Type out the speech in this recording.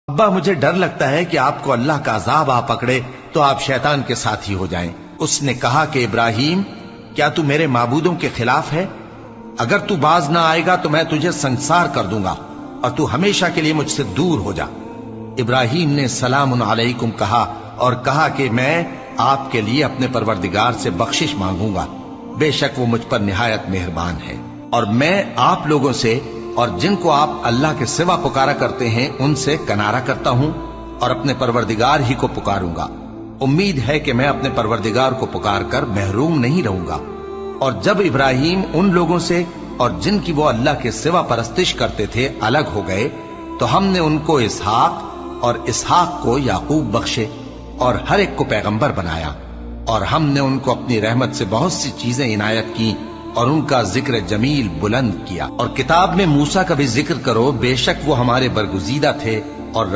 ابا مجھے ڈر لگتا ہے کہ آپ کو اللہ کا عذاب آ پکڑے تو آپ شیطان کے ساتھ ہی ہو جائیں۔ اس نے کہا کہ ابراہیم کیا تو میرے معبودوں کے خلاف ہے؟ اگر تو باز نہ آئے گا تو میں تجھے سنسار کر دوں گا اور تو ہمیشہ کے لیے مجھ سے دور ہو جا۔ ابراہیم نے سلام علیکم کہا اور کہا کہ میں آپ کے لیے اپنے پروردگار سے بخشش مانگوں گا، بے شک وہ مجھ پر نہایت مہربان ہے، اور میں آپ لوگوں سے اور جن کو آپ اللہ کے سوا پکارا کرتے ہیں ان سے کنارہ کرتا ہوں اور اپنے پروردگار ہی کو پکاروں گا۔ امید ہے کہ میں اپنے پروردگار کو پکار کر محروم نہیں رہوں گا۔ اور جب ابراہیم ان لوگوں سے اور جن کی وہ اللہ کے سوا پرستش کرتے تھے الگ ہو گئے تو ہم نے ان کو اسحاق اور اسحاق کو یعقوب بخشے اور ہر ایک کو پیغمبر بنایا، اور ہم نے ان کو اپنی رحمت سے بہت سی چیزیں عنایت کی اور ان کا ذکر جمیل بلند کیا۔ اور کتاب میں موسیٰ کا بھی ذکر کرو، بے شک وہ ہمارے برگزیدہ تھے